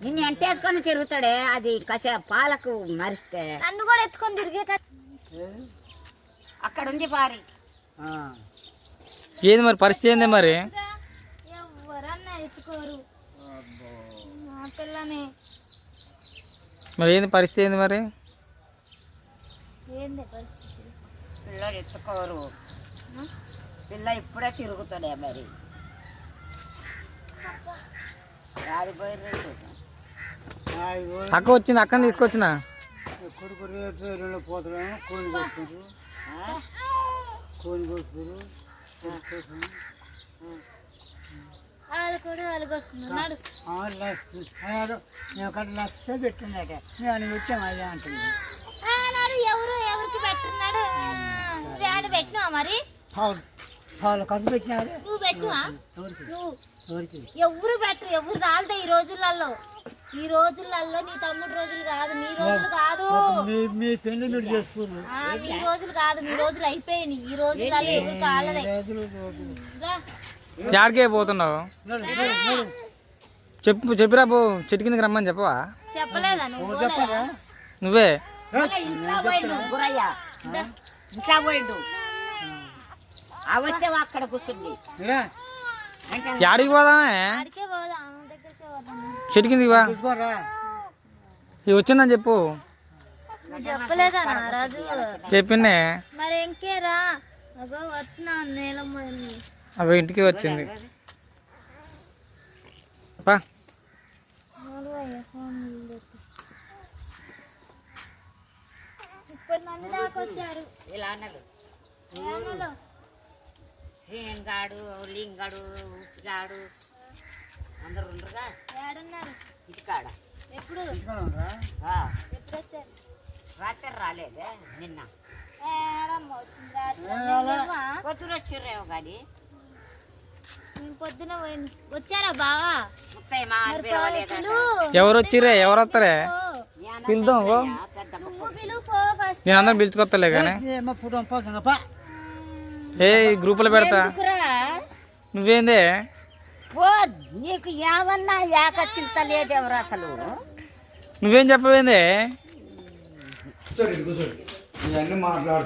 నిన్ను ఎంటేసుకొని తిరుగుతాడే అది కస పాలకు మరిస్తే నన్ను కూడా ఎత్తుకొని తిరిగేటట్టు అక్కడ ఉంది పారి. ఏది మరి పరిస్థితి ఏంది మరి? ఎవరన్నా ఎత్తుకోరు మా పిల్లని. మరి ఏంది పరిస్థితి ఏంది మరి? ఏంది పరిస్థితి? పిల్లలు ఎత్తుకోరు, పిల్ల ఇప్పుడే తిరుగుతాడే మరి. అక్క వచ్చింది, అక్కని తీసుకొచ్చిన. కొడుకు రేపు పోతారేమో కోని కొట్టుకుంటారు, కోని కొట్టుకురు లక్ష పెట్టున్నాట నేను వచ్చాము అదే అంటుంది. ఎవరు ఎవరికి పెట్టున్నాడు? వ్యాన్ పెట్టినావా మరి? పాలు ఖర్చు పెట్టినారు. నువ్వు పెట్టువా? ఎవరు పెట్టరు, ఎవరు రాలదా ఈ రోజులలో. ఈ రోజులలో నీ తమ్ముడు రోజులు కాదు, మీ రోజులు కాదు, మీ పెళ్లి మీరు చేసుకోరు. మీ రోజులు కాదు, మీ రోజులు అయిపోయాయి. ఈ రోజులలో ఎవరు కాలదే. యాడికే పోతున్నావు? చెప్పిరా పో, చెట్టు కిందకి రమ్మని చెప్పవా? చెప్పలేదా నువ్వు? నువ్వే ఇంట్లో పోయిండు, వచ్చావా అక్కడ కూర్చుంది. యాడికి పోదామే? చెట్టు కిందకి వా, వచ్చిందని చెప్పు. చెప్పలేదా రాజు? చెప్పిందే మరి ఇంకేరా వస్తున్నా నేలమ్మ. అవి ఇంటికి వచ్చింది. ఇప్పుడు నన్ను దాకొచ్చారు ఇలా అన్నాడు. శ్రీగాడు, లింగాడు, ఉప్పిగాడు అందరు ఉండరుగా. ఏడున్నారు? ఇటుకాడ. ఎప్పుడు ఎప్పుడు వచ్చారు? రాత్రి రాలేదే, నిన్న పొద్దున వచ్చిర్రేమో కానీ పొద్దున వచ్చారా బావా? ఎవరు వచ్చిర్రే? ఎవరు వస్తారే? పిలుద్దాం. నేను అందరం పిలుచుకొస్తలే కానీ ఏ గ్రూపులో పెడతా. నువ్వేందే నీకు ఏమన్నా ఏక చింత లేదెవరు అసలు? నువ్వేం చెప్పవేందే? మాట్లాడు.